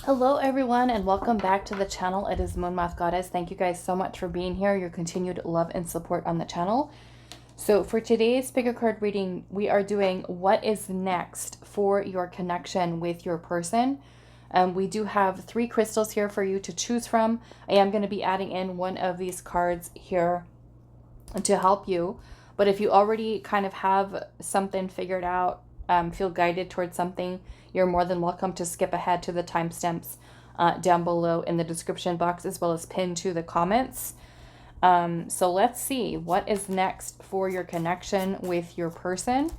Hello everyone and welcome back to the channel. It is moonmothgoddess. Thank you guys so much for being here, your continued love and support on the channel. So for today's pick a card reading, we are doing what is next for your connection with your person. We do have 3 crystals here for you to choose from. I am going to be adding in one of these cards here to help you. But if you already kind of have something figured out, feel guided towards something, you're more than welcome to skip ahead to the timestamps down below in the description box, as well as pinned to the comments. So let's see what is next for your connection with your person.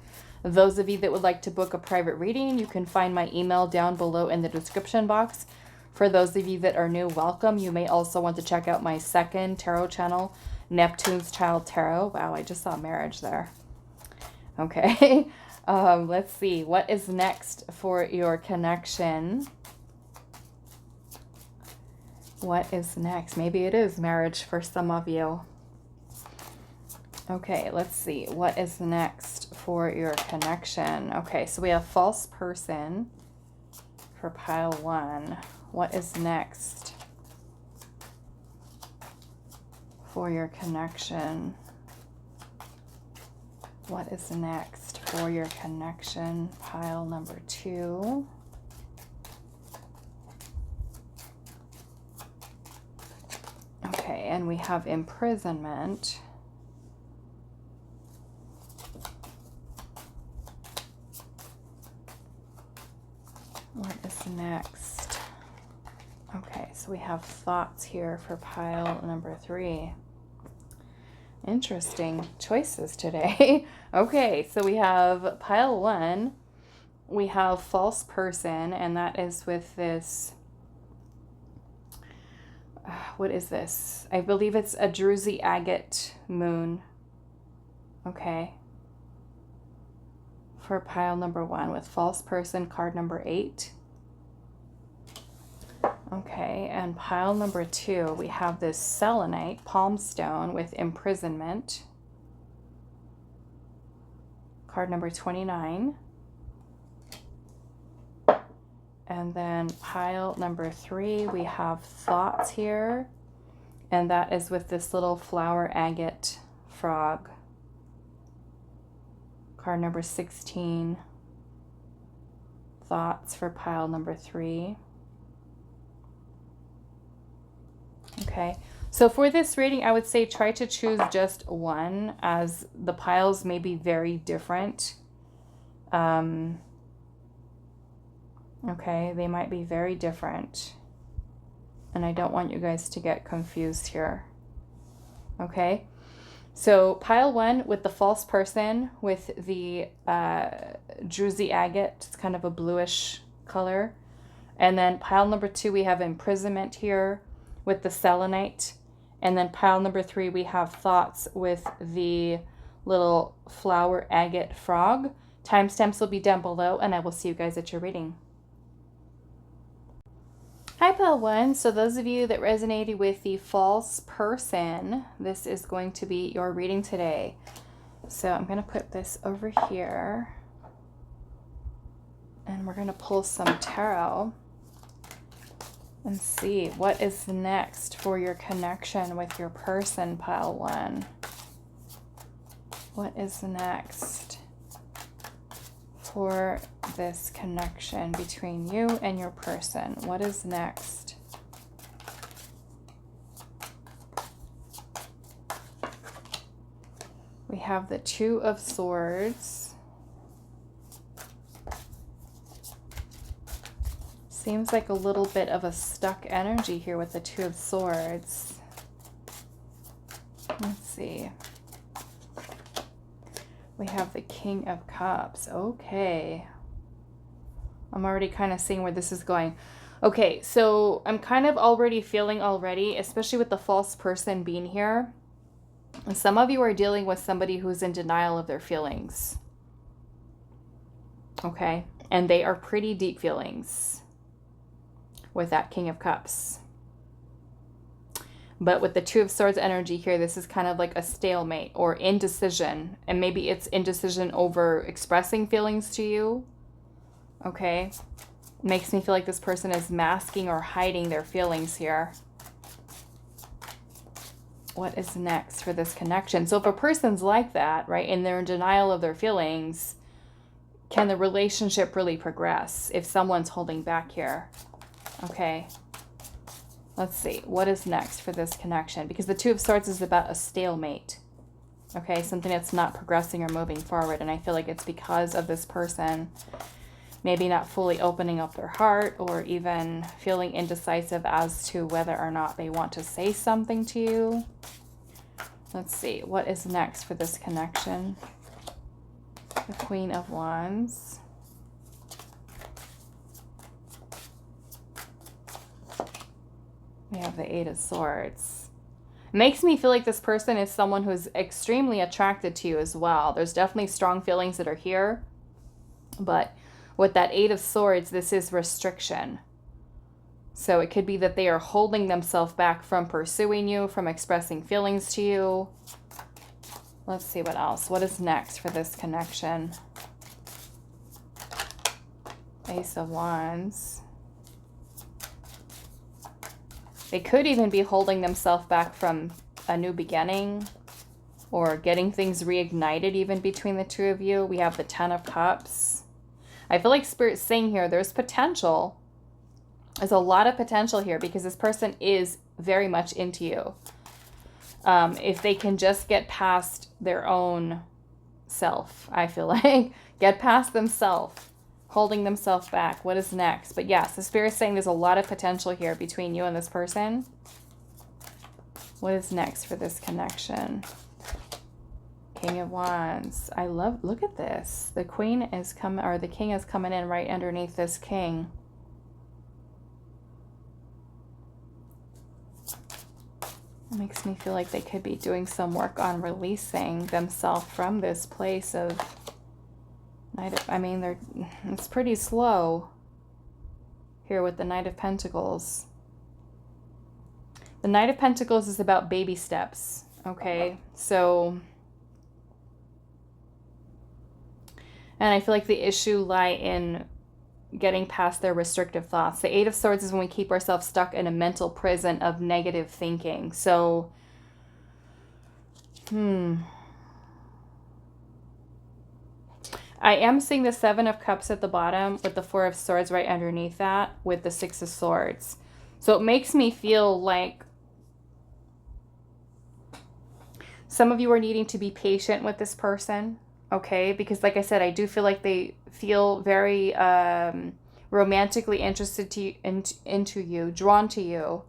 Those of you that would like to book a private reading, you can find my email down below in the description box. For those of you that are new, welcome. You may also want to check out my second tarot channel, Neptune's Child Tarot. Wow, I just saw marriage there. Okay. Let's see what is next for your connection. What is next? Maybe it is marriage for some of you. Okay, let's see what is next for your connection. Okay, so we have false person for pile 1. What is next for your connection? What is next for your connection? Pile number 2. Okay, and we have imprisonment. What is next? Okay, so we have thoughts here for pile number 3. Interesting choices today. Okay, so we have pile 1. We have false person, and that is with this. What is this? I believe it's a Druzy Agate moon. Okay. For pile number 1 with false person, card number 8. Okay, and pile number 2, we have this Selenite palm stone with imprisonment. Card number 29. And then pile number 3, we have thoughts here. And that is with this little flower agate frog. Card number 16. Thoughts for pile number 3. Okay, so for this reading, I would say try to choose just one, as the piles may be very different. Okay, they might be very different. And I don't want you guys to get confused here. Okay, so pile 1 with the false person with the Druzy agate, it's kind of a bluish color. And then pile number 2, we have imprisonment here with the selenite. And then pile number 3, we have thoughts with the little flower agate frog. Timestamps will be down below, and I will see you guys at your reading. Hi, pile 1. So those of you that resonated with the false person, this is going to be your reading today. So I'm going to put this over here, and we're going to pull some tarot and see what is next for your connection with your person, pile 1. What is next for this connection between you and your person? What is next? We have the 2 of Swords. Seems like a little bit of a stuck energy here with the 2 of Swords. Let's see. We have the King of Cups. Okay. I'm already kind of seeing where this is going. Okay, so I'm kind of already feeling especially with the false person being here. And some of you are dealing with somebody who's in denial of their feelings. Okay, and they are pretty deep feelings with that King of Cups. But with the 2 of Swords energy here, this is kind of like a stalemate or indecision. And maybe it's indecision over expressing feelings to you. Okay. Makes me feel like this person is masking or hiding their feelings here. What is next for this connection? So if a person's like that, right, and they're in denial of their feelings, can the relationship really progress if someone's holding back here? Okay. Let's see. What is next for this connection? Because the Two of Swords is about a stalemate. Okay, something that's not progressing or moving forward. And I feel like it's because of this person maybe not fully opening up their heart, or even feeling indecisive as to whether or not they want to say something to you. Let's see. What is next for this connection? The Queen of Wands. We have the Eight of Swords. It makes me feel like this person is someone who's extremely attracted to you as well. There's definitely strong feelings that are here. But with that Eight of Swords, this is restriction. So it could be that they are holding themselves back from pursuing you, from expressing feelings to you. Let's see what else. What is next for this connection? Ace of Wands. They could even be holding themselves back from a new beginning, or getting things reignited even between the two of you. We have the Ten of Cups. I feel like Spirit's saying here there's potential. There's a lot of potential here because this person is very much into you. If they can just get past their own self, I feel like. Get past themselves, holding themselves back. What is next? But yes, the Spirit's saying there's a lot of potential here between you and this person. What is next for this connection? King of Wands. I love, look at this. The Queen is coming, or the King is coming in right underneath this King. It makes me feel like they could be doing some work on releasing themselves from this place of, I mean, it's pretty slow here with the Knight of Pentacles. The Knight of Pentacles is about baby steps, okay? So, and I feel like the issue lies in getting past their restrictive thoughts. The Eight of Swords is when we keep ourselves stuck in a mental prison of negative thinking. So, I am seeing the Seven of Cups at the bottom with the Four of Swords right underneath that with the Six of Swords. So it makes me feel like some of you are needing to be patient with this person. Okay, because like I said, I do feel like they feel very romantically interested into you, drawn to you.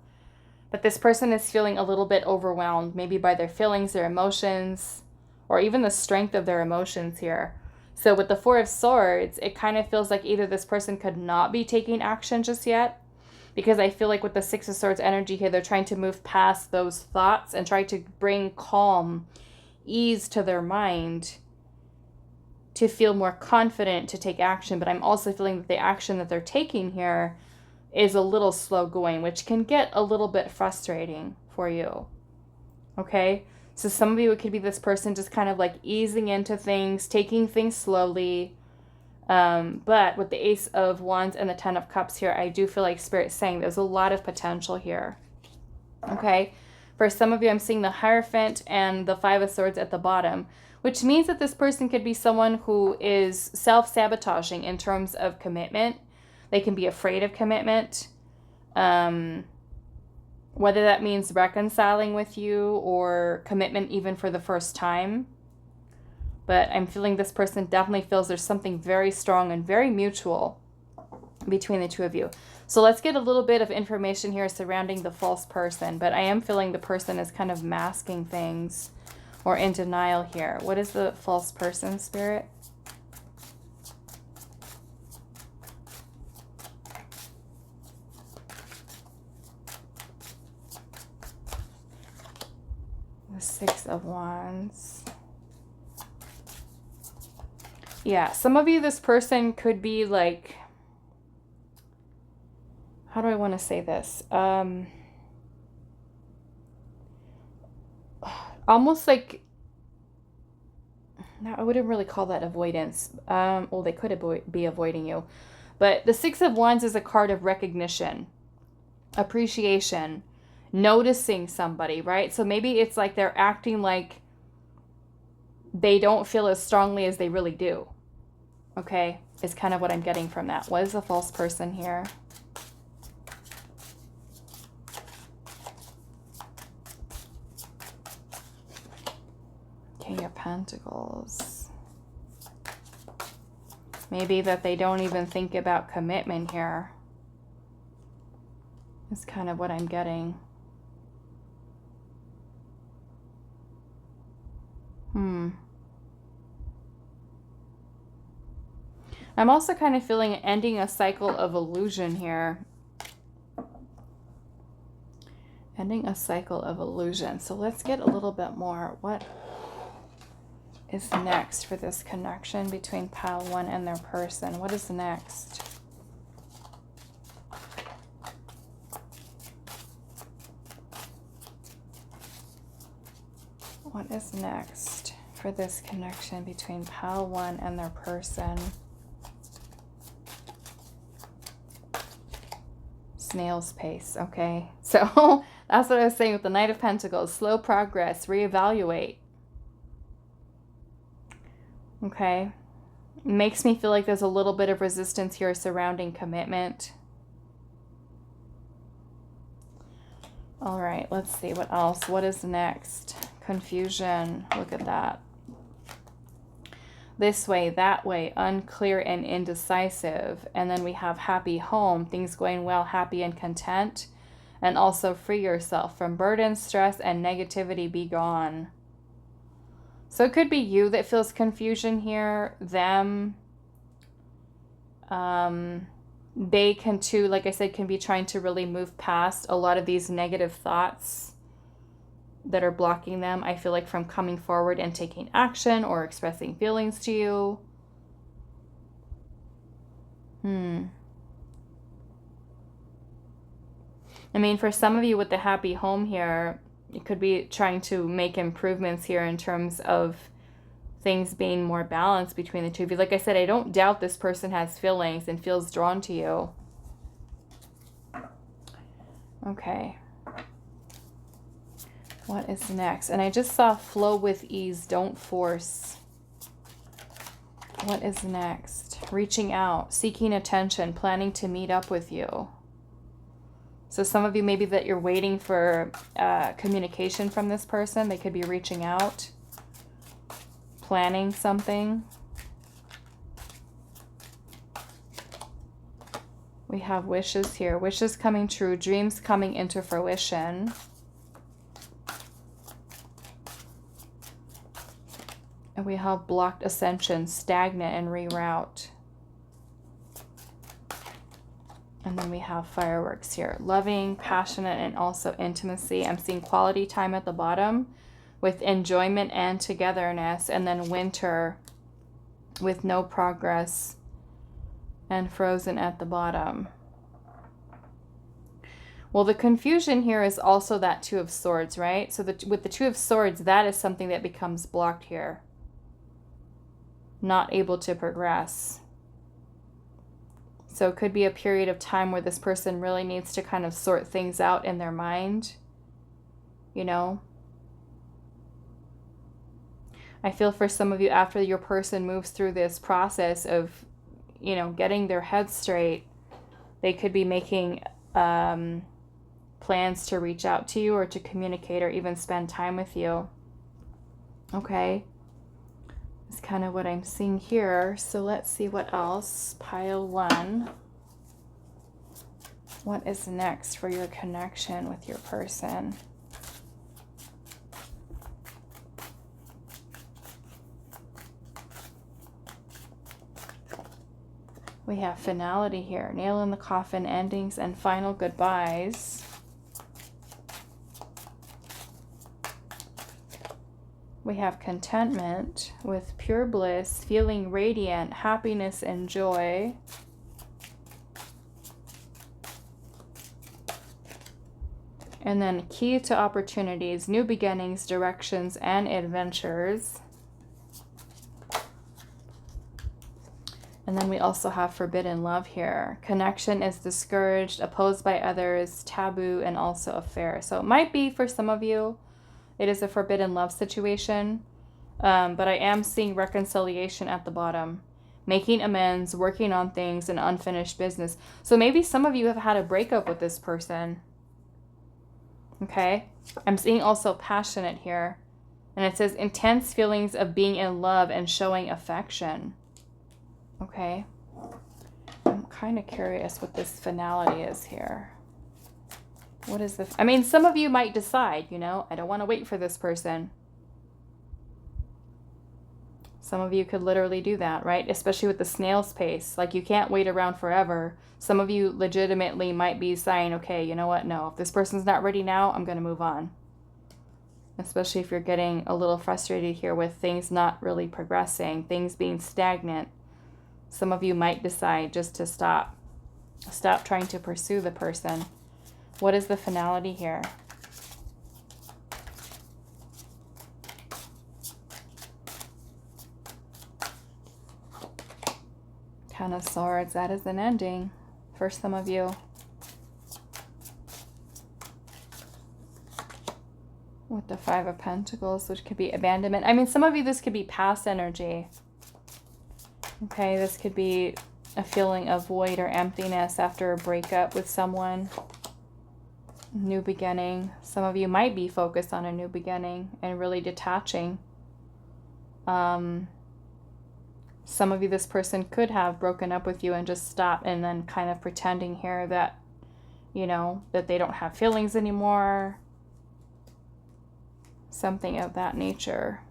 But this person is feeling a little bit overwhelmed, maybe by their feelings, their emotions, or even the strength of their emotions here. So with the Four of Swords, it kind of feels like either this person could not be taking action just yet, because I feel like with the Six of Swords energy here, they're trying to move past those thoughts and try to bring calm, ease to their mind, to feel more confident to take action. But I'm also feeling that the action that they're taking here is a little slow going, which can get a little bit frustrating for you. Okay? So some of you, it could be this person just kind of like easing into things, taking things slowly. But with the Ace of Wands and the Ten of Cups here, I do feel like Spirit's saying there's a lot of potential here. Okay? For some of you, I'm seeing the Hierophant and the Five of Swords at the bottom, which means that this person could be someone who is self-sabotaging in terms of commitment. They can be afraid of commitment, whether that means reconciling with you or commitment even for the first time. But I'm feeling this person definitely feels there's something very strong and very mutual between the two of you. So let's get a little bit of information here surrounding the false person. But I am feeling the person is kind of masking things or in denial here. What is the false person, Spirit? The Six of Wands. Yeah, some of you, this person could be like, how do I want to say this? Almost like, no, I wouldn't really call that avoidance. Well, they could be avoiding you. But the Six of Wands is a card of recognition, appreciation, noticing somebody, right? So maybe it's like they're acting like they don't feel as strongly as they really do. Okay, is kind of what I'm getting from that. What is the false person here? King of Pentacles. Maybe that they don't even think about commitment here. Is kind of what I'm getting. I'm also kind of feeling ending a cycle of illusion here. Ending a cycle of illusion. So let's get a little bit more. What is next for this connection between pile 1 and their person? What is next? What is next for this connection between pile 1 and their person? Snail's pace. Okay, so that's what I was saying with the Knight of Pentacles. Slow progress, reevaluate. Okay, makes me feel like there's a little bit of resistance here surrounding commitment. All right, let's see what else. What is next? Confusion. Look at that. This way, that way, unclear and indecisive. And then we have happy home, things going well, happy and content. And also free yourself from burden, stress, and negativity. Be gone. So it could be you that feels confusion here, them. They can too, like I said, can be trying to really move past a lot of these negative thoughts that are blocking them, I feel like, from coming forward and taking action or expressing feelings to you. I mean, for some of you with the happy home here, you could be trying to make improvements here in terms of things being more balanced between the two of you. Like I said, I don't doubt this person has feelings and feels drawn to you. Okay. What is next? And I just saw flow with ease, don't force. What is next? Reaching out, seeking attention, planning to meet up with you. So some of you, maybe that you're waiting for communication from this person. They could be reaching out, planning something. We have wishes here. Wishes coming true, dreams coming into fruition. And we have blocked ascension, stagnant, and reroute. And then we have fireworks here. Loving, passionate, and also intimacy. I'm seeing quality time at the bottom with enjoyment and togetherness. And then winter with no progress and frozen at the bottom. Well, the confusion here is also that Two of Swords, right? So with the Two of Swords, that is something that becomes blocked here. Not able to progress. So it could be a period of time where this person really needs to kind of sort things out in their mind. You know? I feel for some of you, after your person moves through this process of, you know, getting their head straight, they could be making plans to reach out to you or to communicate or even spend time with you. Okay? Is kind of what I'm seeing here. So let's see what else. Pile 1. What is next for your connection with your person? We have finality here. Nail in the coffin, endings, and final goodbyes. We have contentment with pure bliss, feeling radiant, happiness and joy. And then key to opportunities, new beginnings, directions, and adventures. And then we also have forbidden love here. Connection is discouraged, opposed by others, taboo, and also affair. So it might be for some of you, it is a forbidden love situation. But I am seeing reconciliation at the bottom. Making amends, working on things, and unfinished business. So maybe some of you have had a breakup with this person. Okay? I'm seeing also passionate here. And it says intense feelings of being in love and showing affection. Okay? I'm kind of curious what this finality is here. What is the... I mean, some of you might decide, you know, I don't want to wait for this person. Some of you could literally do that, right? Especially with the snail's pace. Like, you can't wait around forever. Some of you legitimately might be saying, okay, you know what? No, if this person's not ready now, I'm going to move on. Especially if you're getting a little frustrated here with things not really progressing, things being stagnant. Some of you might decide just to stop trying to pursue the person. What is the finality here? Ten of Swords, that is an ending for some of you. With the Five of Pentacles, which could be abandonment. I mean, some of you, this could be past energy. Okay, this could be a feeling of void or emptiness after a breakup with someone. New beginning. Some of you might be focused on a new beginning and really detaching. Some of you, this person could have broken up with you and just stopped and then kind of pretending here that, you know, that they don't have feelings anymore. Something of that nature.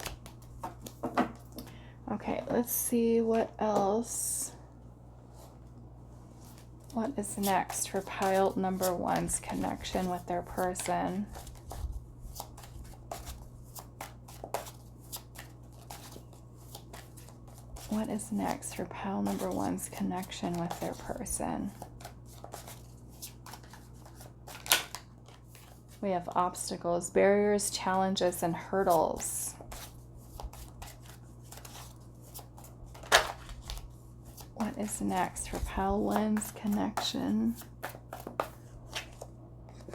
Okay, let's see what else. What is next for pile number one's connection with their person? What is next for pile number one's connection with their person? We have obstacles, barriers, challenges, and hurdles. What is next for pile one's connection?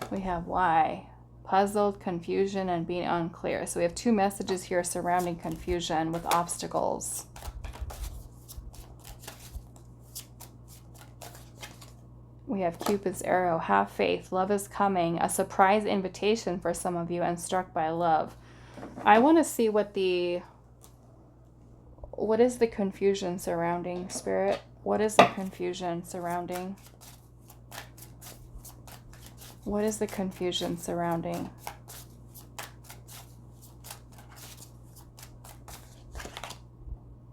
We have why. Puzzled, confusion, and being unclear. So we have two messages here surrounding confusion with obstacles. We have Cupid's arrow, have faith, love is coming, a surprise invitation for some of you, and struck by love. I want to see what is the confusion surrounding, Spirit? What is the confusion surrounding? What is the confusion surrounding?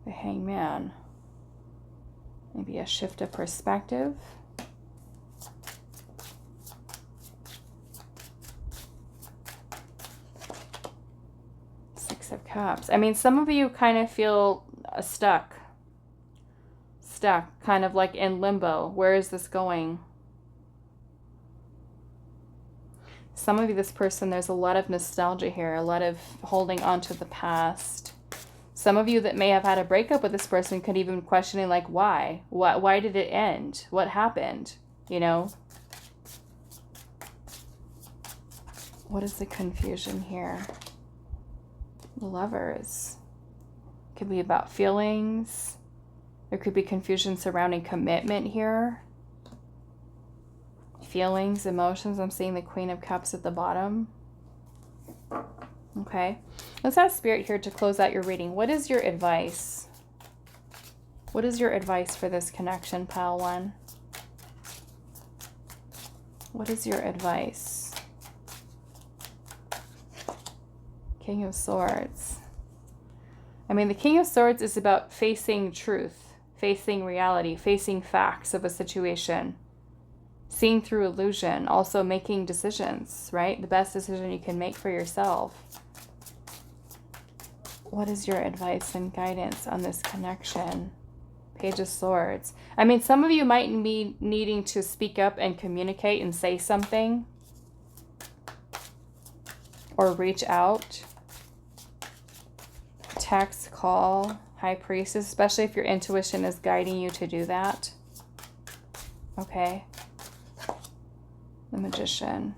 The Hangman. Maybe a shift of perspective. Six of Cups. I mean, some of you kind of feel stuck, kind of like in limbo. Where is this going? Some of you, this person, there's a lot of nostalgia here, a lot of holding on to the past. Some of you that may have had a breakup with this person could even questioning, like, why? Why did it end? What happened? You know? What is the confusion here? The Lovers. Could be about feelings. There could be confusion surrounding commitment here. Feelings, emotions. I'm seeing the Queen of Cups at the bottom. Okay. Let's ask Spirit here to close out your reading. What is your advice? What is your advice for this connection, pile one? What is your advice? King of Swords. I mean, the King of Swords is about facing truth, facing reality, facing facts of a situation, seeing through illusion, also making decisions, right? The best decision you can make for yourself. What is your advice and guidance on this connection? Page of Swords. I mean, some of you might be needing to speak up and communicate and say something, or reach out. Text, call, High Priestess, especially if your intuition is guiding you to do that. Okay. The Magician.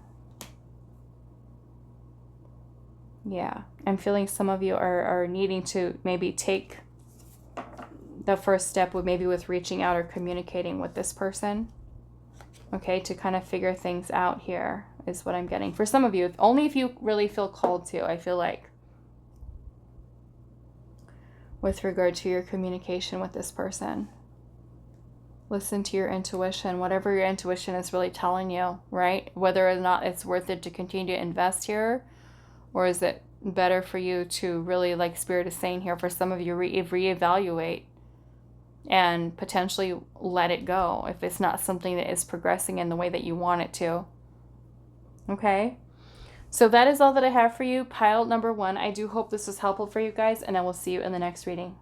Yeah, I'm feeling some of you are needing to maybe take the first step with maybe with reaching out or communicating with this person. Okay, to kind of figure things out here is what I'm getting. For some of you, only if you really feel called to, I feel like, with regard to your communication with this person. Listen to your intuition, whatever your intuition is really telling you, right? Whether or not it's worth it to continue to invest here, or is it better for you to really, like Spirit is saying here, for some of you, reevaluate and potentially let it go if it's not something that is progressing in the way that you want it to. Okay? So that is all that I have for you, pile number 1. I do hope this was helpful for you guys, and I will see you in the next reading.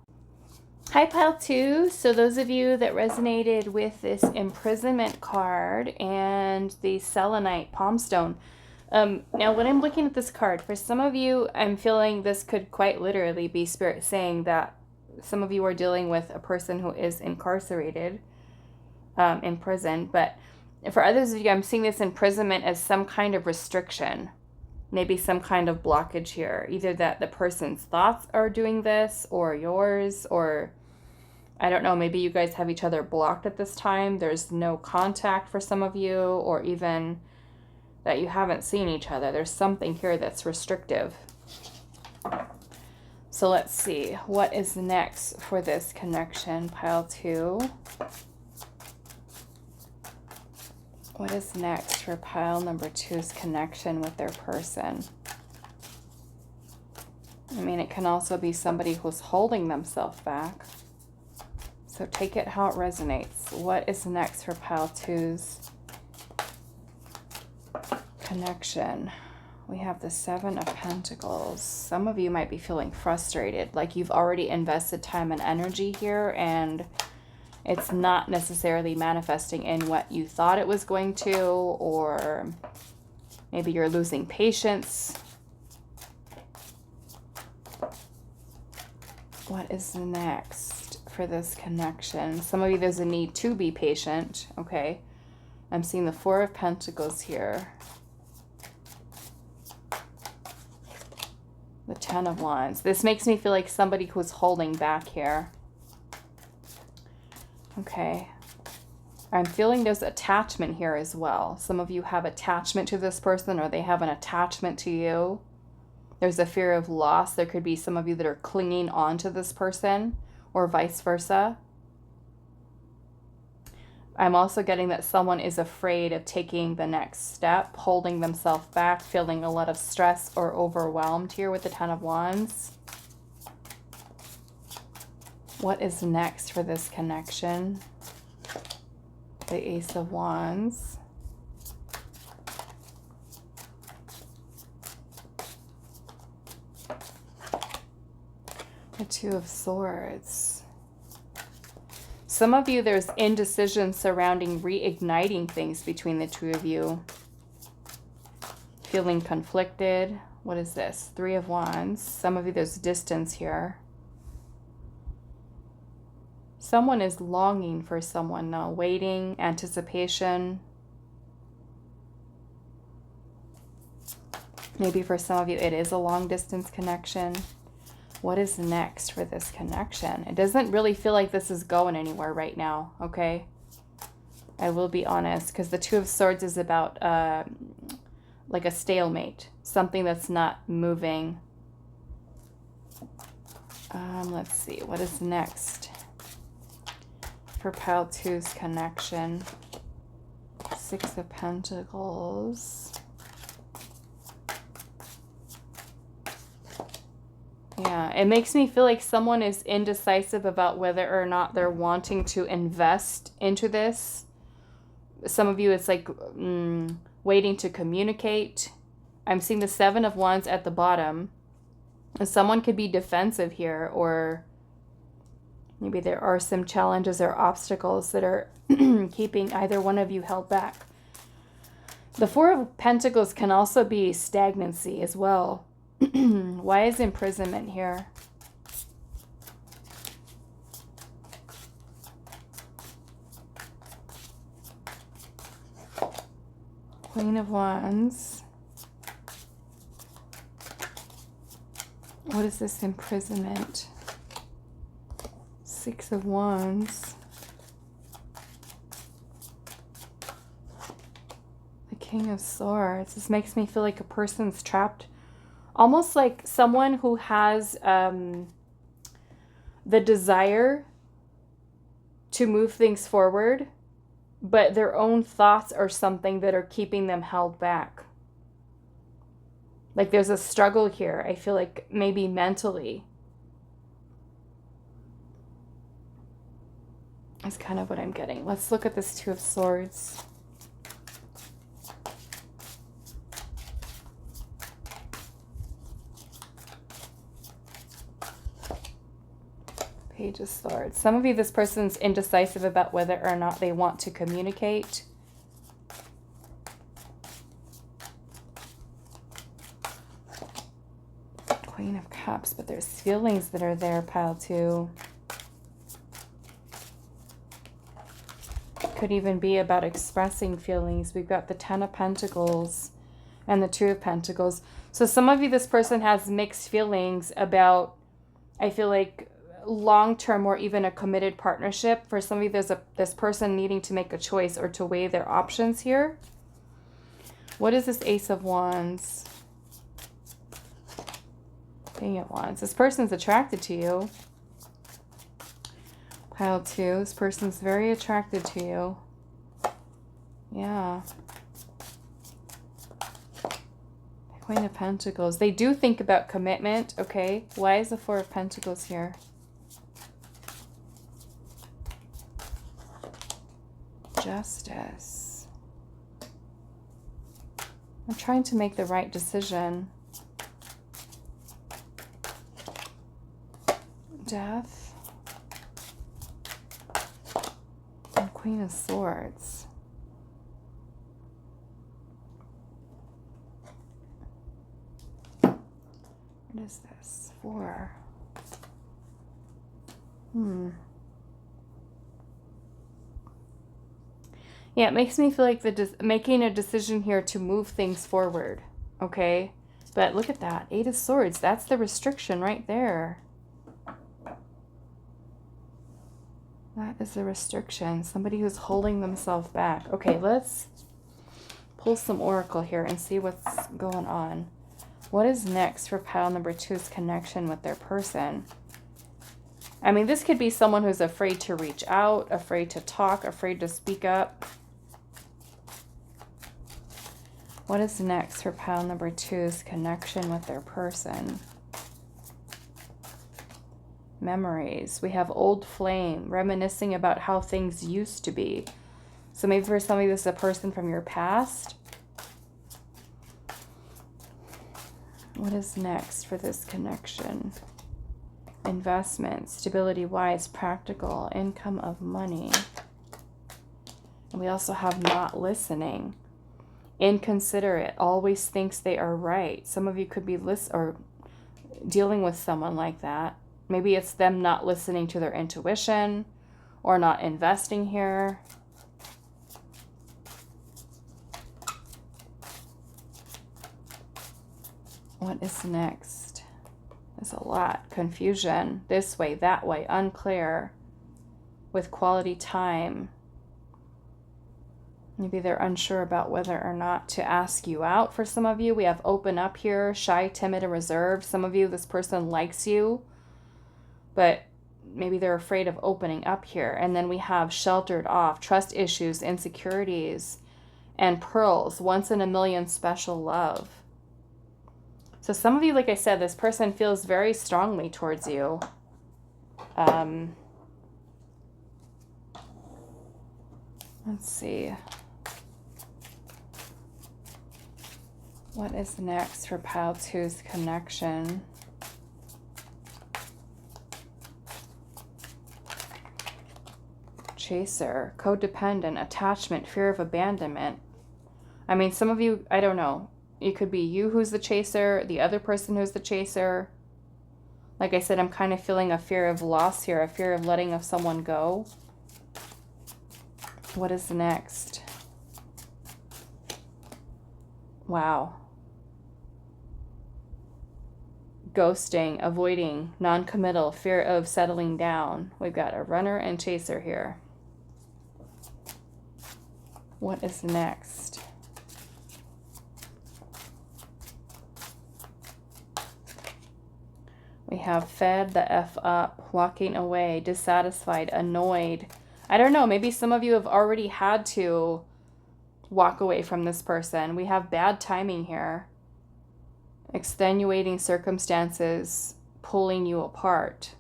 Hi, pile 2. So those of you that resonated with this imprisonment card and the selenite palm stone. Now, when I'm looking at this card, for some of you, I'm feeling this could quite literally be Spirit saying that some of you are dealing with a person who is incarcerated, in prison. But for others of you, I'm seeing this imprisonment as some kind of restriction. Maybe some kind of blockage here. Either that the person's thoughts are doing this, or yours, or I don't know, maybe you guys have each other blocked at this time. There's no contact for some of you, or even that you haven't seen each other. There's something here that's restrictive. So let's see, what is next for this connection, pile 2? What is next for pile number 2's connection with their person? I mean, it can also be somebody who's holding themselves back. So take it how it resonates. What is next for pile 2's connection? We have the 7 of Pentacles. Some of you might be feeling frustrated, like you've already invested time and energy here, and it's not necessarily manifesting in what you thought it was going to, or maybe you're losing patience. What is next for this connection? Some of you, there's a need to be patient. Okay. I'm seeing the 4 of Pentacles here. The 10 of Wands. This makes me feel like somebody who's holding back here. Okay. I'm feeling there's attachment here as well. Some of you have attachment to this person, or they have an attachment to you. There's a fear of loss. There could be some of you that are clinging on to this person, or vice versa. I'm also getting that someone is afraid of taking the next step, holding themselves back, feeling a lot of stress or overwhelmed here with the 10 of Wands. What is next for this connection? The Ace of Wands. The 2 of Swords. Some of you, there's indecision surrounding reigniting things between the 2 of you. Feeling conflicted. What is this? 3 of Wands. Some of you, there's distance here. Someone is longing for someone now. Waiting, anticipation. Maybe for some of you, it is a long distance connection. What is next for this connection? It doesn't really feel like this is going anywhere right now, okay? I will be honest, because the 2 of Swords is about like a stalemate, something that's not moving. Let's see, what is next for pile 2's connection? 6 of Pentacles. Yeah, it makes me feel like someone is indecisive about whether or not they're wanting to invest into this. Some of you, it's like waiting to communicate. I'm seeing the 7 of Wands at the bottom. And someone could be defensive here, or maybe there are some challenges or obstacles that are keeping either one of you held back. The 4 of Pentacles can also be stagnancy as well. Why is imprisonment here? Queen of Wands. What is this imprisonment? Six of Wands. The King of Swords. This makes me feel like a person's trapped. Almost like someone who has the desire to move things forward, but their own thoughts are something that are keeping them held back. Like there's a struggle here. I feel like maybe mentally. That's kind of what I'm getting. Let's look at this Two of Swords. Page of Swords. Some of you, this person's indecisive about whether or not they want to communicate. Queen of Cups, but there's feelings that are there, pile 2. Could even be about expressing feelings. We've got the Ten of Pentacles and the Two of Pentacles. So some of you, this person has mixed feelings about, I feel like, long-term or even a committed partnership. For some of you, there's this person needing to make a choice or to weigh their options here. What is this Ace of Wands? King of Wands. This person's attracted to you. Pile 2. This person's very attracted to you. Yeah. Queen of Pentacles. They do think about commitment. Okay. Why is the Four of Pentacles here? Justice. I'm trying to make the right decision. Death. And Queen of Swords. What is this? 4. Yeah, it makes me feel like making a decision here to move things forward, okay? But look at that, 8 of Swords. That's the restriction right there. That is the restriction. Somebody who's holding themselves back. Okay, let's pull some oracle here and see what's going on. What is next for pile number 2's connection with their person? I mean, this could be someone who's afraid to reach out, afraid to talk, afraid to speak up. What is next for pile number 2's connection with their person? Memories. We have old flame, reminiscing about how things used to be. So maybe for some of you, this is a person from your past. What is next for this connection? Investment, stability wise, practical, income of money. And we also have not listening. Inconsiderate, always thinks they are right. Some of you could be dealing with someone like that. Maybe it's them not listening to their intuition or not investing here. What is next? There's a lot. Confusion. This way, that way. Unclear. With quality time. Maybe they're unsure about whether or not to ask you out. For some of you, we have open up here. Shy, timid, and reserved. Some of you, this person likes you, but maybe they're afraid of opening up here. And then we have sheltered off. Trust issues, insecurities, and pearls. Once in a million special love. So some of you, like I said, this person feels very strongly towards you. Let's see. What is next for pile 2's connection? Chaser, codependent, attachment, fear of abandonment. I mean, some of you, I don't know. It could be you who's the chaser, the other person who's the chaser. Like I said, I'm kind of feeling a fear of loss here, a fear of letting someone go. What is next? Wow. Ghosting, avoiding, non-committal, fear of settling down. We've got a runner and chaser here. What is next? We have fed the F up, walking away, dissatisfied, annoyed. I don't know, maybe some of you have already had to walk away from this person. We have bad timing here. Extenuating circumstances pulling you apart.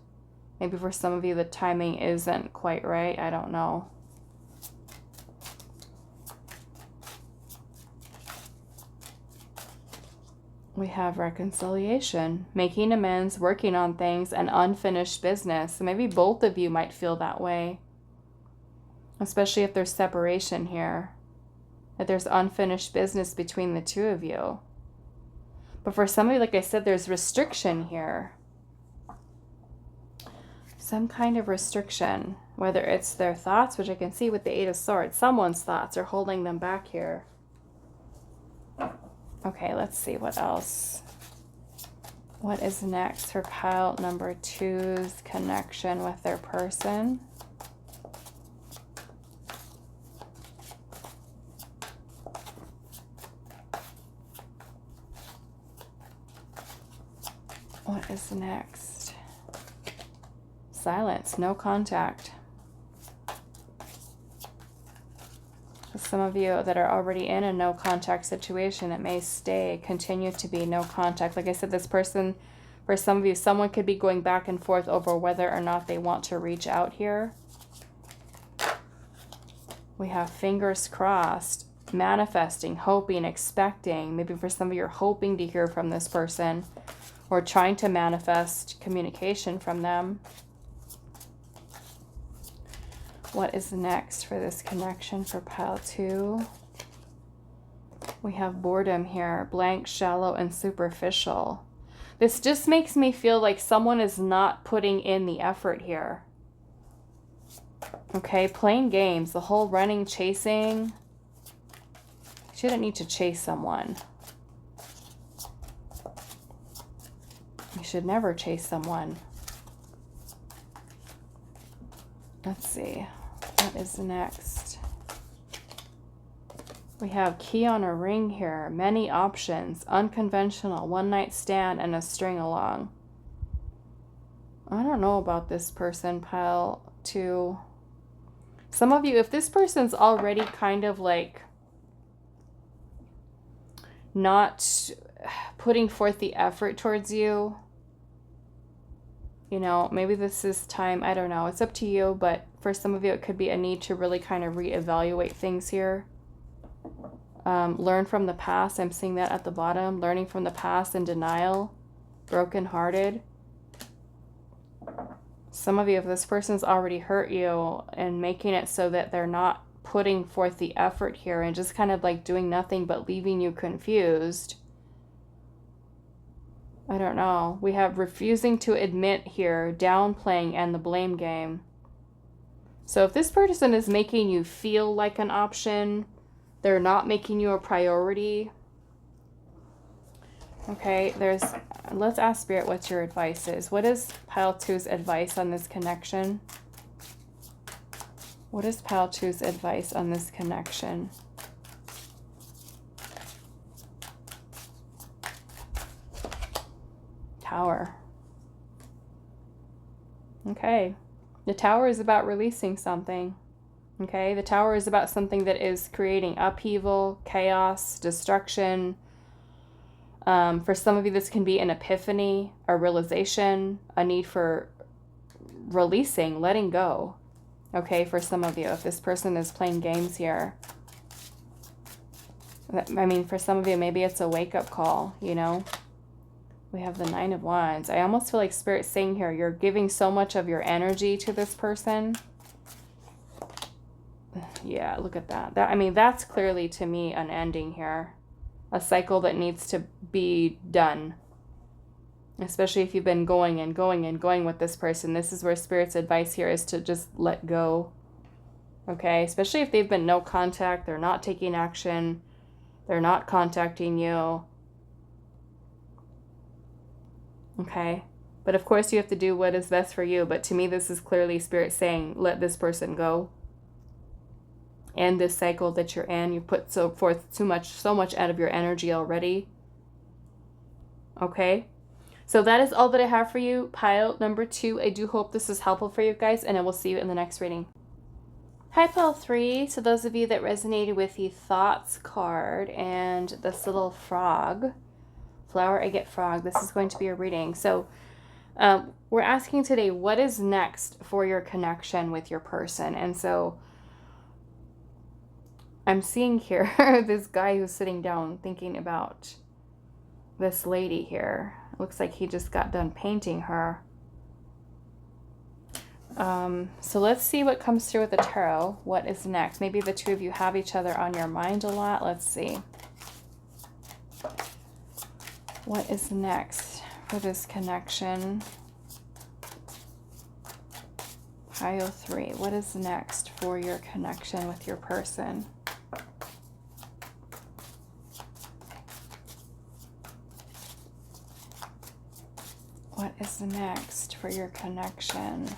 Maybe for some of you the timing isn't quite right. I don't know. We have reconciliation, making amends, working on things, and unfinished business. So maybe both of you might feel that way, especially if there's separation here, if there's unfinished business between the two of you. But for somebody, like I said, there's restriction here. Some kind of restriction, whether it's their thoughts, which I can see with the Eight of Swords. Someone's thoughts are holding them back here. Okay, let's see what else. What is next for pile number 2's connection with their person? What is next? Silence, no contact. Some of you that are already in a no contact situation, it may continue to be no contact. Like I said, this person, for some of you, someone could be going back and forth over whether or not they want to reach out here. We have fingers crossed, manifesting, hoping, expecting. Maybe for some of you, you're hoping to hear from this person or trying to manifest communication from them. What is next for this connection for pile 2? We have boredom here, blank, shallow, and superficial. This just makes me feel like someone is not putting in the effort here. Okay, playing games, the whole running, chasing. You shouldn't need to chase someone. You should never chase someone. Let's see. What is next? We have key on a ring here. Many options. Unconventional. One night stand and a string along. I don't know about this person, pile 2. Some of you, if this person's already kind of like not putting forth the effort towards you, you know, maybe this is time, I don't know, it's up to you, but for some of you it could be a need to really kind of reevaluate things here. Learn from the past, I'm seeing that at the bottom, learning from the past and denial, brokenhearted. Some of you, if this person's already hurt you and making it so that they're not putting forth the effort here and just kind of like doing nothing but leaving you confused, I don't know. We have refusing to admit here, downplaying, and the blame game. So if this person is making you feel like an option, they're not making you a priority. Okay, let's ask Spirit what your advice is. What is pile 2's advice on this connection? What is pile 2's advice on this connection? Tower. Okay. The Tower is about releasing something. Okay. The Tower is about something that is creating upheaval, chaos, destruction. For some of you, this can be an epiphany, a realization, a need for releasing, letting go. Okay. For some of you, if this person is playing games here, I mean, for some of you, maybe it's a wake-up call, you know. We have the Nine of Wands. I almost feel like Spirit's saying here, you're giving so much of your energy to this person. Yeah, look at that. I mean, that's clearly to me an ending here. A cycle that needs to be done. Especially if you've been going and going and going with this person. This is where Spirit's advice here is to just let go. Okay, especially if they've been no contact, they're not taking action. They're not contacting you. Okay. But of course you have to do what is best for you. But to me, this is clearly Spirit saying, let this person go. End this cycle that you're in. You put so much out of your energy already. Okay. So that is all that I have for you, pile number 2. I do hope this is helpful for you guys, and I will see you in the next reading. Hi, pile 3. So those of you that resonated with the thoughts card and this little frog, flower, agate, frog, this is going to be a reading. So we're asking today, what is next for your connection with your person? And so I'm seeing here this guy who's sitting down thinking about this lady here. Looks like he just got done painting her. So let's see what comes through with the tarot. What is next? Maybe the two of you have each other on your mind a lot. Let's see. What is next for this connection? Pile 3. What is next for your connection with your person? What is next for your connection?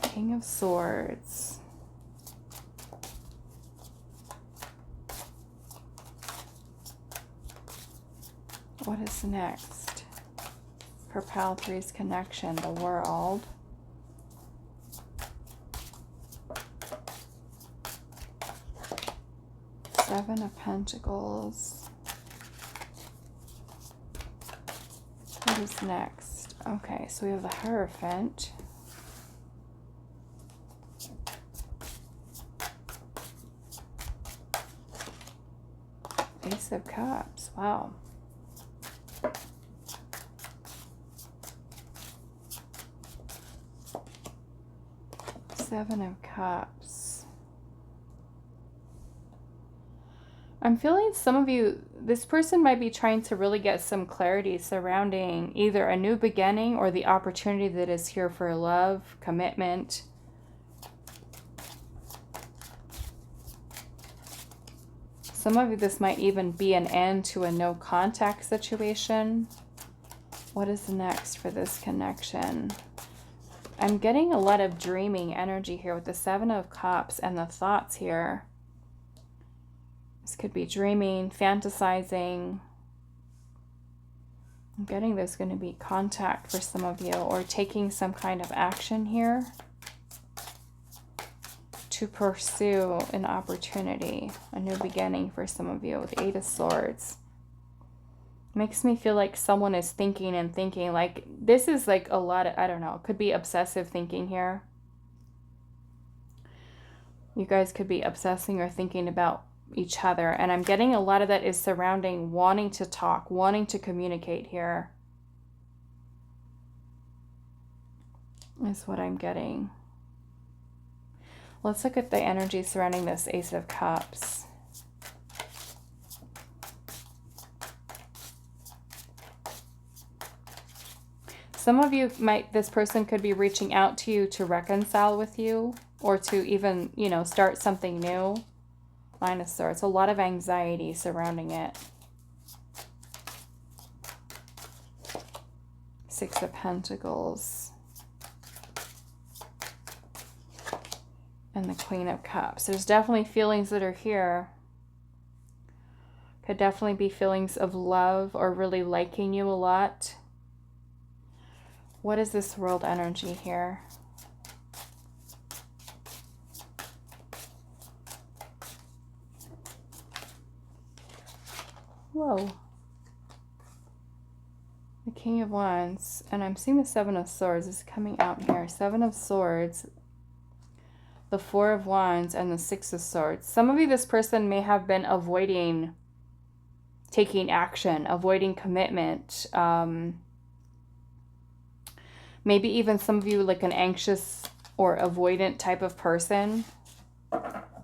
King of Swords. What is next for pile 3's connection? The World. Seven of Pentacles. What is next? Okay, so we have the Hierophant. Ace of Cups. Wow. Seven of Cups. I'm feeling some of you, this person might be trying to really get some clarity surrounding either a new beginning or the opportunity that is here for love, commitment. Some of you, this might even be an end to a no contact situation. What is next for this connection? I'm getting a lot of dreaming energy here with the Seven of Cups and the thoughts here. This could be dreaming, fantasizing. I'm getting there's going to be contact for some of you, or taking some kind of action here to pursue an opportunity, a new beginning for some of you with Eight of Swords. Makes me feel like someone is thinking and thinking. Like this is like a lot of, I don't know, it could be obsessive thinking here. You guys could be obsessing or thinking about each other, and I'm getting a lot of that is surrounding wanting to talk, wanting to communicate here is what I'm getting. Let's look at the energy surrounding this Ace of Cups. Some of you might, this person could be reaching out to you to reconcile with you, or to even, you know, start something new. Nine of Swords, a lot of anxiety surrounding it. Six of Pentacles. And the Queen of Cups. There's definitely feelings that are here. Could definitely be feelings of love or really liking you a lot. What is this world energy here? Whoa. The King of Wands. And I'm seeing the Seven of Swords is coming out here. Seven of Swords. The Four of Wands and the Six of Swords. Some of you, this person may have been avoiding taking action, avoiding commitment. Maybe even some of you like an anxious or avoidant type of person.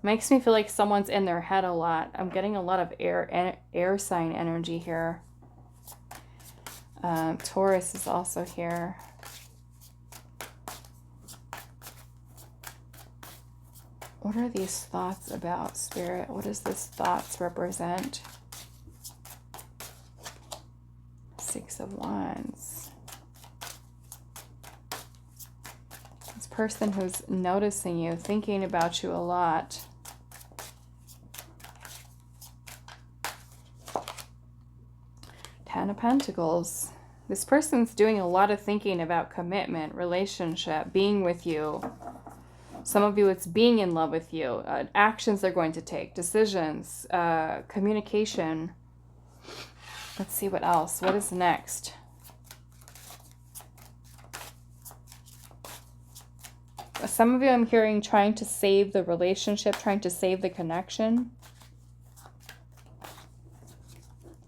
Makes me feel like someone's in their head a lot. I'm getting a lot of air sign energy here. Taurus is also here. What are these thoughts about, Spirit? What does this thoughts represent? Six of Wands. This person who's noticing you, thinking about you a lot. Ten of Pentacles. This person's doing a lot of thinking about commitment, relationship, being with you. Some of you, it's being in love with you, actions they're going to take, decisions, communication. Let's see what else. What is next? Some of you, I'm hearing trying to save the relationship, trying to save the connection.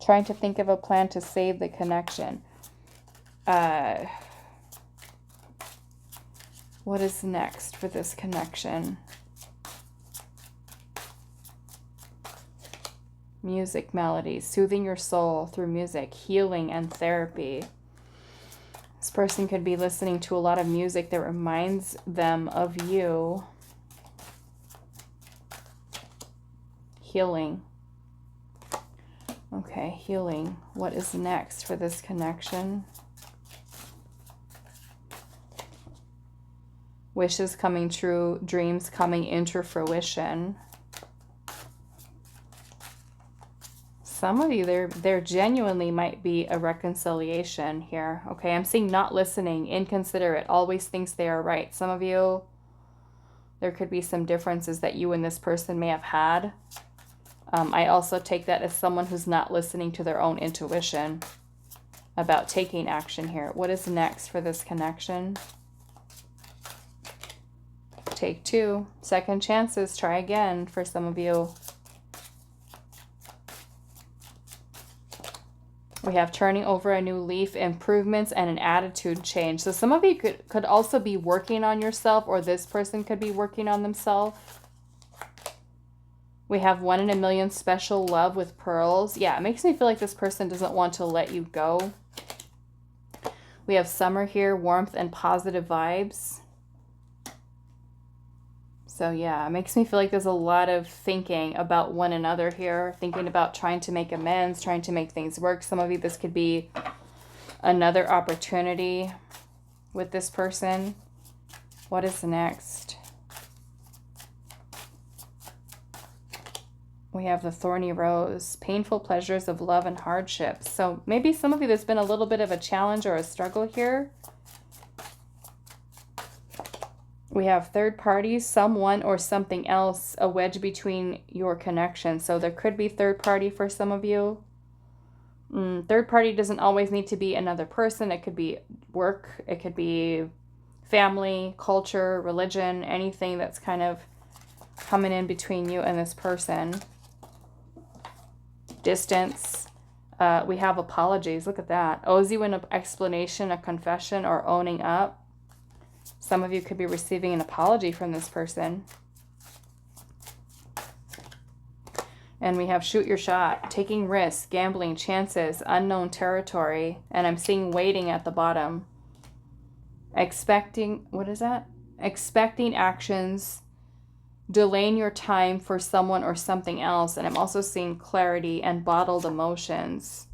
Trying to think of a plan to save the connection. What is next for this connection? Music, melodies, soothing your soul through music, healing and therapy. This person could be listening to a lot of music that reminds them of you. Healing. Okay, healing. What is next for this connection? Wishes coming true, dreams coming into fruition. Some of you, there genuinely might be a reconciliation here. Okay, I'm seeing not listening, inconsiderate, always thinks they are right. Some of you, there could be some differences that you and this person may have had. I also take that as someone who's not listening to their own intuition about taking action here. What is next for this connection? Take two. Second chances. Try again for some of you. We have turning over a new leaf, improvements, and an attitude change. So some of you could also be working on yourself, or this person could be working on themselves. We have 1 in a million special love with pearls. Yeah, it makes me feel like this person doesn't want to let you go. We have summer here, warmth and positive vibes. So yeah, it makes me feel like there's a lot of thinking about one another here, thinking about trying to make amends, trying to make things work. Some of you, this could be another opportunity with this person. What is next? We have the thorny rose, painful pleasures of love and hardships. So maybe some of you, there's been a little bit of a challenge or a struggle here. We have third parties, someone or something else, a wedge between your connection. So there could be third party for some of you. Third party doesn't always need to be another person. It could be work. It could be family, culture, religion, anything that's kind of coming in between you and this person. Distance. We have apologies. Look at that. Owes you an explanation, a confession, or owning up. Some of you could be receiving an apology from this person. And we have shoot your shot, taking risks, gambling, chances, unknown territory. And I'm seeing waiting at the bottom. Expecting, what is that? Expecting actions, delaying your time for someone or something else. And I'm also seeing clarity and bottled emotions.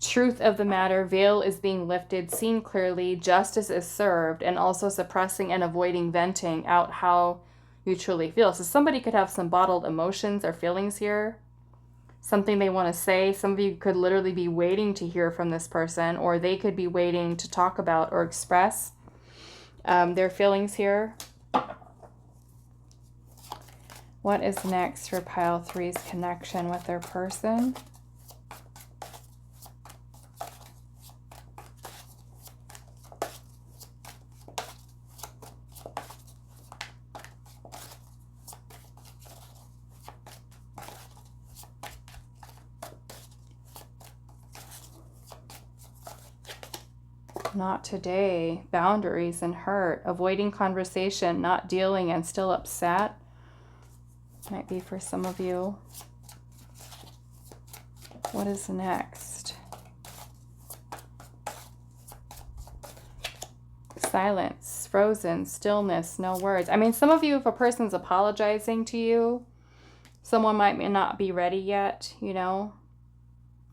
Truth of the matter, veil is being lifted, seen clearly, justice is served, and also suppressing and avoiding venting out how you truly feel. So somebody could have some bottled emotions or feelings here, something they want to say. Some of you could literally be waiting to hear from this person, or they could be waiting to talk about or express their feelings here. What is next for pile 3's connection with their person? Not today. Boundaries and hurt. Avoiding conversation, not dealing and still upset. Might be for some of you. What is next? Silence. frozen, stillness, no words. I mean, some of you, if a person's apologizing to you, someone might not be ready yet, you know.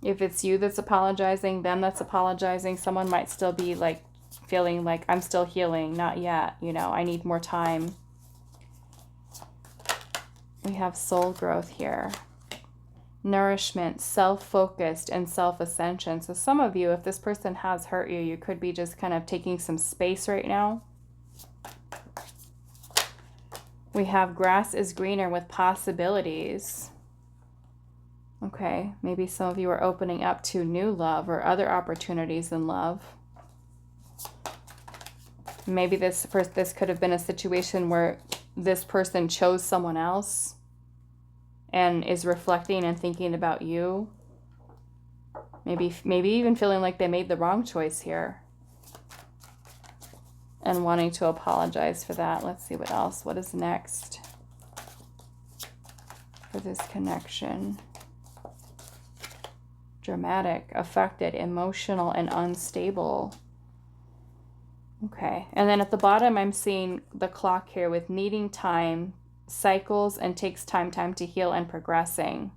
If it's you that's apologizing, them that's apologizing, someone might still be like feeling like, I'm still healing, not yet, you know, I need more time. We have soul growth here. Nourishment, self-focused, and self-ascension. So some of you, if this person has hurt you, you could be just kind of taking some space right now. We have grass is greener with possibilities. Okay, maybe some of you are opening up to new love or other opportunities in love. Maybe this could have been a situation where this person chose someone else and is reflecting and thinking about you. Maybe even feeling like they made the wrong choice here and wanting to apologize for that. Let's see what else. What is next for this connection? Dramatic, affected, emotional, and unstable. Okay, and then at the bottom I'm seeing the clock here with needing time, cycles, and takes time to heal and progressing.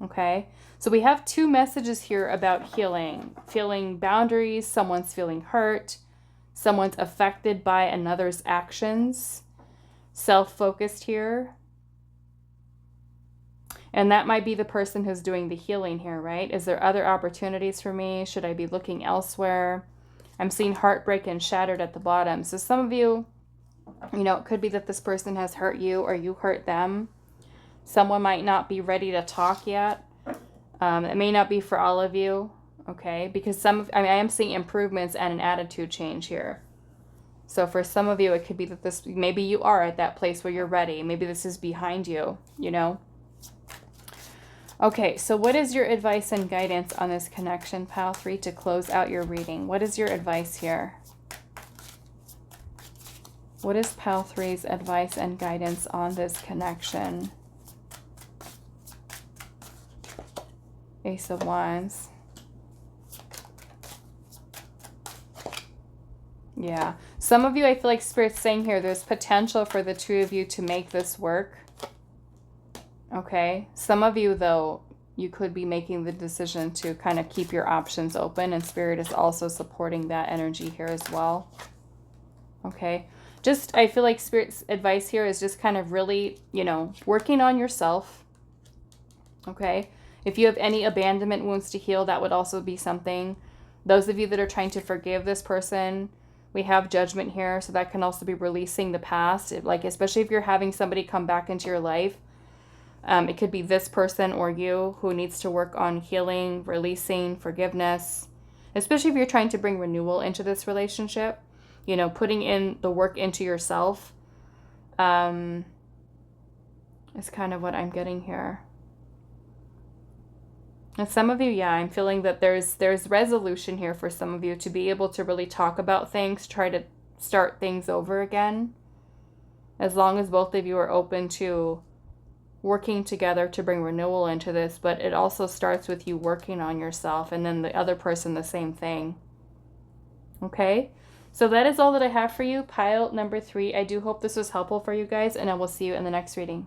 Okay, so we have two messages here about healing. Feeling boundaries, someone's feeling hurt, someone's affected by another's actions, self-focused here. And that might be the person who's doing the healing here, right? Is there other opportunities for me? Should I be looking elsewhere? I'm seeing heartbreak and shattered at the bottom. So some of you, you know, it could be that this person has hurt you or you hurt them. Someone might not be ready to talk yet. It may not be for all of you, okay? Because I am seeing improvements and an attitude change here. So for some of you, it could be that maybe you are at that place where you're ready. Maybe this is behind you, you know? Okay, so what is your advice and guidance on this connection, Pile 3, to close out your reading? What is your advice here? What is Pile 3's advice and guidance on this connection? Ace of Wands. Yeah. Some of you, I feel like Spirit's saying here, there's potential for the two of you to make this work. Okay. Some of you, though, you could be making the decision to kind of keep your options open, and Spirit is also supporting that energy here as well. Okay. Just, I feel like Spirit's advice here is just kind of really, you know, working on yourself. Okay. If you have any abandonment wounds to heal, that would also be something. Those of you that are trying to forgive this person, we have judgment here. So that can also be releasing the past. Like, especially if you're having somebody come back into your life. It could be this person or you who needs to work on healing, releasing, forgiveness. Especially if you're trying to bring renewal into this relationship. You know, putting in the work into yourself. Is kind of what I'm getting here. And some of you, yeah, I'm feeling that there's resolution here for some of you to be able to really talk about things, try to start things over again. As long as both of you are open to working together to bring renewal into this, but it also starts with you working on yourself and then the other person the same thing. Okay? So that is all that I have for you, pile number 3. I do hope this was helpful for you guys, and I will see you in the next reading.